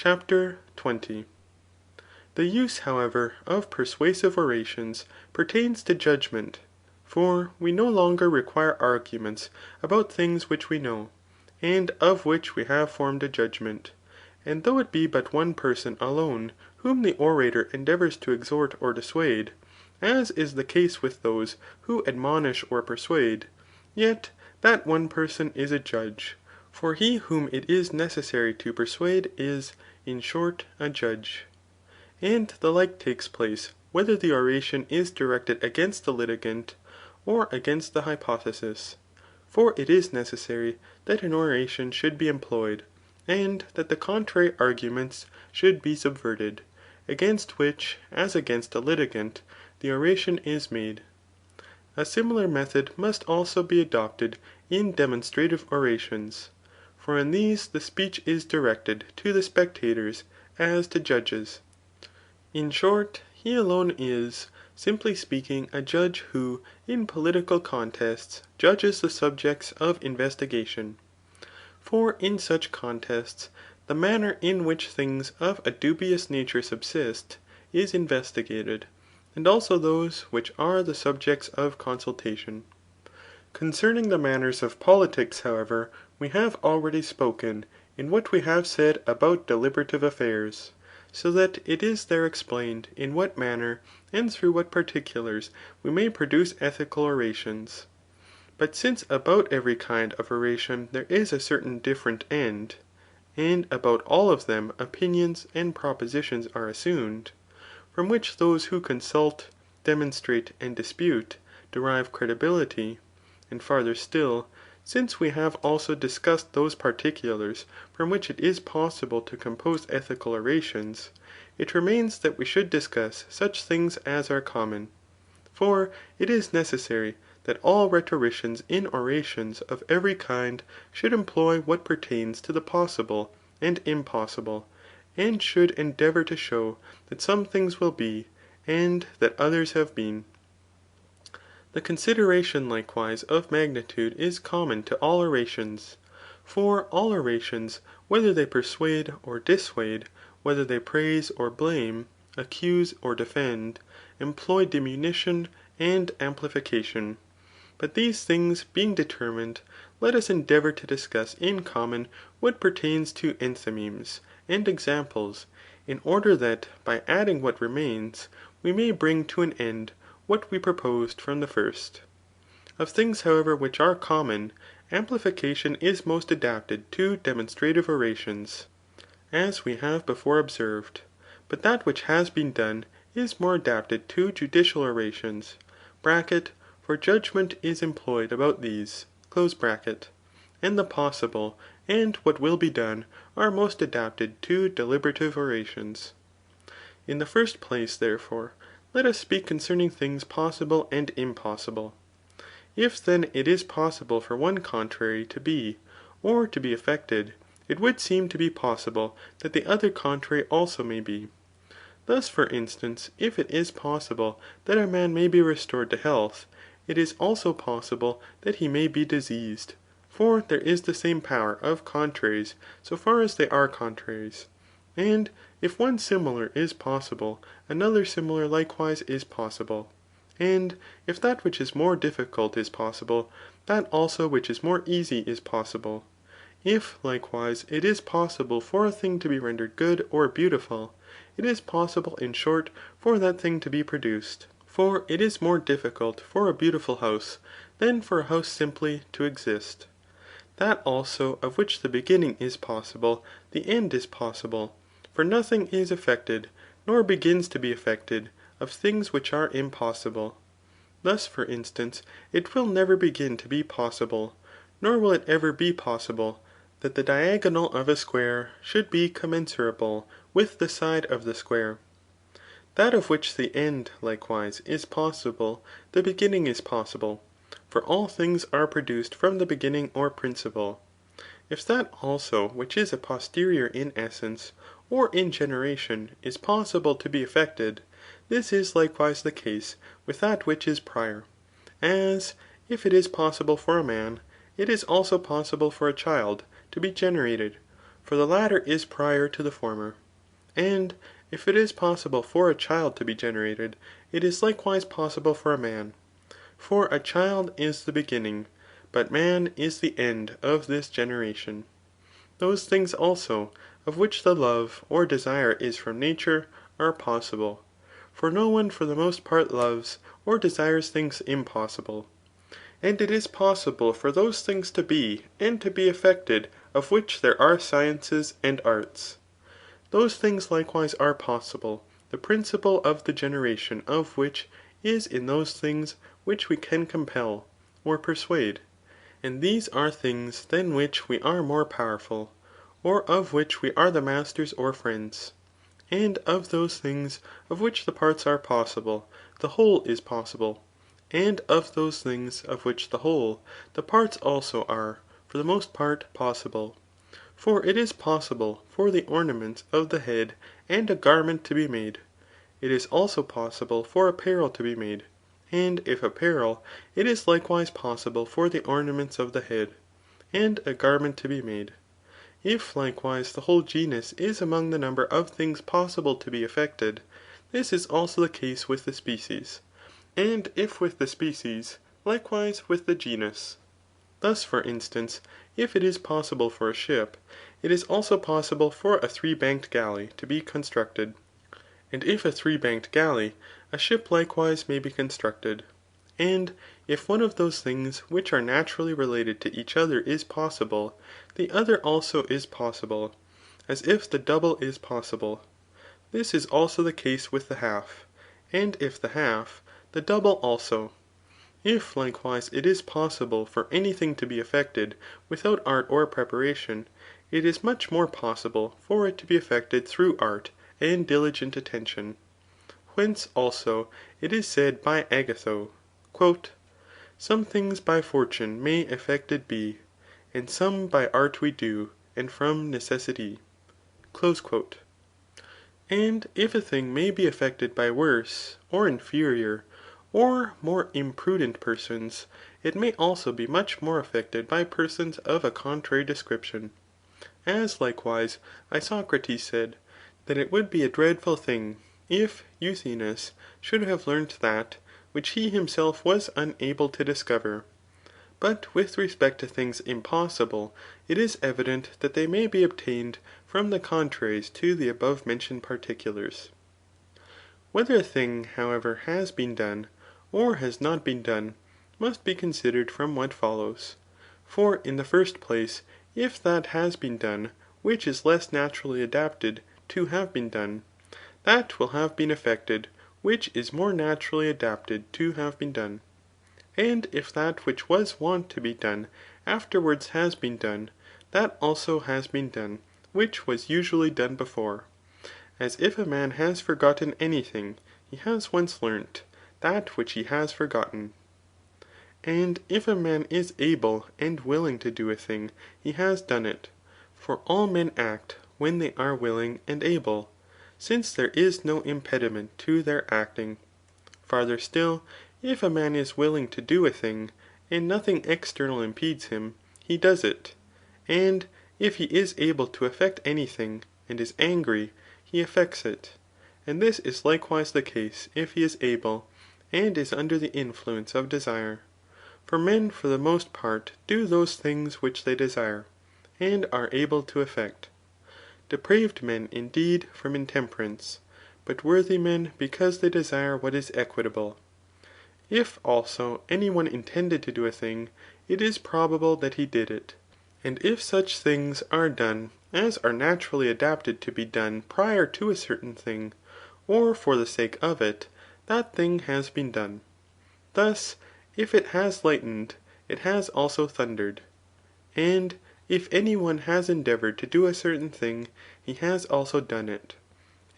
CHAPTER XX. The use, however, of persuasive orations pertains to judgment ; for we no longer require arguments about things which we know, and of which we have formed a judgment. And though it be but one person alone whom the orator endeavours to exhort or dissuade, as is the case with those who admonish or persuade, yet that one person is a judge ; for he whom it is necessary to persuade is, in short, a judge. And the like takes place whether the oration is directed against the litigant, or against the hypothesis. For it is necessary that an oration should be employed, and that the contrary arguments should be subverted, against which, as against a litigant, the oration is made. A similar method must also be adopted in demonstrative orations. For in these the speech is directed to the spectators as to judges. In short, he alone is, simply speaking, a judge who in political contests judges the subjects of investigation. For in such contests, the manner in which things of a dubious nature subsist, is investigated, and also those which are the subjects of consultation. Concerning the manners of politics, however, we have already spoken in what we have said about deliberative affairs ; so that it is there explained in what manner and through what particulars we may produce ethical orations. But since about every kind of oration there is a certain different end, and about all of them opinions and propositions are assumed, from which those who consult, demonstrate, and dispute, derive credibility, and farther still, since we have also discussed those particulars from which it is possible to compose ethical orations, it remains that we should discuss such things as are common. For it is necessary that all rhetoricians in orations of every kind should employ what pertains to the possible and impossible, and should endeavour to show that some things will be, and that others have been. The consideration likewise of magnitude is common to all orations. For all orations, whether they persuade or dissuade, whether they praise or blame, accuse or defend, employ diminution and amplification. But these things being determined, let us endeavour to discuss in common what pertains to enthymemes and examples, in order that by adding what remains, we may bring to an end what we proposed from the first. Of things however which are common, amplification is most adapted to demonstrative orations, as we have before observed. But that which has been done is more adapted to judicial orations (for judgment is employed about these), and the possible and what will be done are most adapted to deliberative orations. In the first place, therefore, let us speak concerning things possible and impossible. If then it is possible for one contrary to be, or to be effected, it would seem to be possible that the other contrary also may be. Thus for instance, if it is possible that a man may be restored to health, it is also possible that he may be diseased ; for there is the same power of contraries so far as they are contraries. And if one similar is possible, another similar likewise is possible. And if that which is more difficult is possible, that also which is more easy is possible. If, likewise, it is possible for a thing to be rendered good or beautiful, it is possible in short for that thing to be produced. For it is more difficult for a beautiful house, than for a house simply to exist. That also of which the beginning is possible, the end is possible. For nothing is effected, nor begins to be effected, of things which are impossible. Thus for instance, it will never begin to be possible, nor will it ever be possible, that the diagonal of a square should be commensurable with the side of the square. That of which the end, likewise, is possible, the beginning is possible. For all things are produced from the beginning or principle. If that also which is a posterior in essence, or in generation, is possible to be effected, this is likewise the case with that which is prior. As, if it is possible for a man, it is also possible for a child to be generated. for the latter is prior to the former. And if it is possible for a child to be generated, it is likewise possible for a man. For a child is the beginning, but man is the end of this generation. Those things also, of which the love or desire is from nature, are possible. For no one for the most part loves or desires things impossible. And it is possible for those things to be and to be effected of which there are sciences and arts. Those things likewise are possible, the principle of the generation of which is in those things which we can compel, or persuade. And these are things than which we are more powerful, or of which we are the masters or friends. And of those things of which the parts are possible, the whole is possible. And of those things of which the whole, the parts also are, for the most part, possible. For it is possible for the ornaments of the head and a garment to be made. It is also possible for apparel to be made. And if apparel, it is likewise possible for the ornaments of the head, and a garment to be made. If likewise the whole genus is among the number of things possible to be effected, this is also the case with the species. And if with the species, likewise with the genus. Thus for instance, if it is possible for a ship, it is also possible for a three-banked galley to be constructed. And if a three-banked galley, a ship likewise may be constructed. And if one of those things which are naturally related to each other is possible, the other also is possible, as if the double is possible. This is also the case with the half, and if the half, the double also. If likewise it is possible for any thing to be effected without art or preparation, it is much more possible for it to be effected through art and diligent attention. Whence also it is said by Agatho, Some things by fortune may effected be, and some by art we do, and from necessity. And if a thing may be effected by worse, or inferior, or more imprudent persons, it may also be much more effected by persons of a contrary description. As likewise Isocrates said, that it would be a dreadful thing, if Euthymus should have learnt that, which he himself was unable to discover. But with respect to things impossible, it is evident that they may be obtained from the contraries to the above mentioned particulars. Whether a thing, however, has been done, or has not been done, must be considered from what follows. For in the first place, if that has been done, which is less naturally adapted to have been done, that will have been effected, which is more naturally adapted to have been done. And if that which was wont to be done afterwards has been done, that also has been done, which was usually done before. As if a man has forgotten anything, he has once learnt that which he has forgotten. And if a man is able and willing to do a thing, he has done it. For all men act when they are willing and able, since there is no impediment to their acting. Farther still, if a man is willing to do a thing, and nothing external impedes him, he does it. And if he is able to effect any thing, and is angry, he effects it. And this is likewise the case if he is able, and is under the influence of desire. For men for the most part do those things which they desire, and are able to effect. Depraved men indeed from intemperance, but worthy men because they desire what is equitable. If also any one intended to do a thing, it is probable that he did it. And if such things are done as are naturally adapted to be done prior to a certain thing, or for the sake of it, that thing has been done. Thus, if it has lightened, it has also thundered. And if any one has endeavoured to do a certain thing, he has also done it.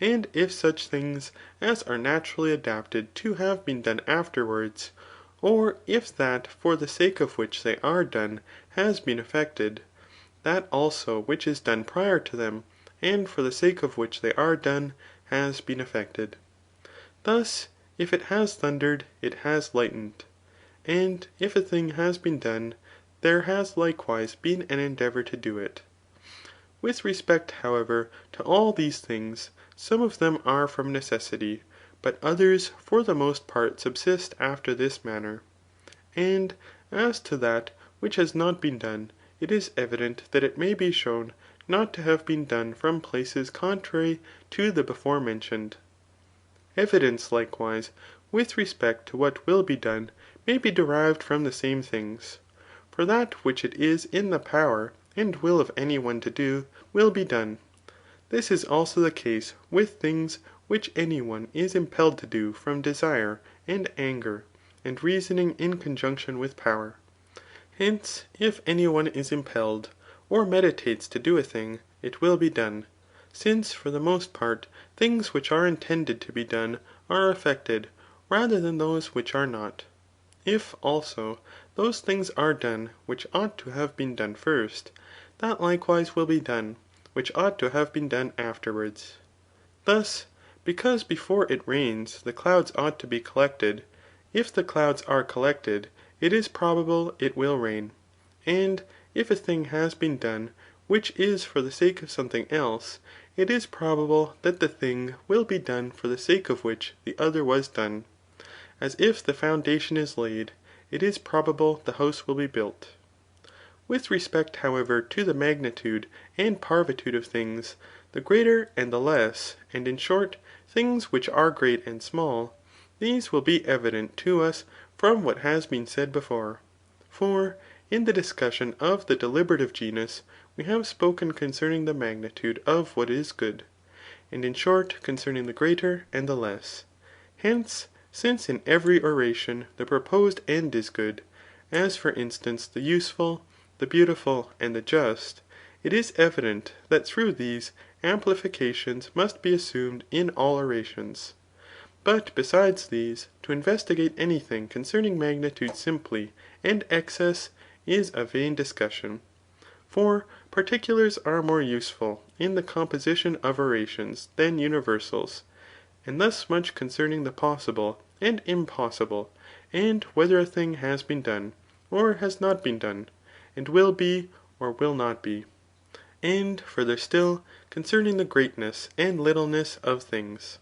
And if such things as are naturally adapted to have been done afterwards, or if that for the sake of which they are done has been effected, that also which is done prior to them, and for the sake of which they are done, has been effected. Thus, if it has thundered, it has lightened. And if a thing has been done, there has likewise been an endeavour to do it. With respect, however, to all these things, some of them are from necessity, but others for the most part subsist after this manner. And as to that which has not been done, it is evident that it may be shown not to have been done from places contrary to the before mentioned. Evidence, likewise, with respect to what will be done, may be derived from the same things. For that which it is in the power and will of any one to do, will be done. This is also the case with things which any one is impelled to do from desire and anger, and reasoning in conjunction with power. Hence, if any one is impelled, or meditates to do a thing, it will be done ; since for the most part, things which are intended to be done are effected, rather than those which are not. If, also, those things are done which ought to have been done first, that likewise will be done, which ought to have been done afterwards. Thus, because before it rains the clouds ought to be collected, if the clouds are collected, it is probable it will rain. And if a thing has been done which is for the sake of something else, it is probable that the thing will be done for the sake of which the other was done. As if the foundation is laid, it is probable the house will be built. With respect, however, to the magnitude and parvitude of things, the greater and the less, and in short, things which are great and small, these will be evident to us from what has been said before. For in the discussion of the deliberative genus, we have spoken concerning the magnitude of what is good, and in short concerning the greater and the less. Hence, since in every oration the proposed end is good, as for instance the useful, the beautiful, and the just, it is evident that through these amplifications must be assumed in all orations. But besides these, to investigate any thing concerning magnitude simply and excess is a vain discussion. For particulars are more useful in the composition of orations than universals, and thus much concerning the possible and impossible, and whether a thing has been done, or has not been done, and will be, or will not be. And further still, concerning the greatness and littleness of things.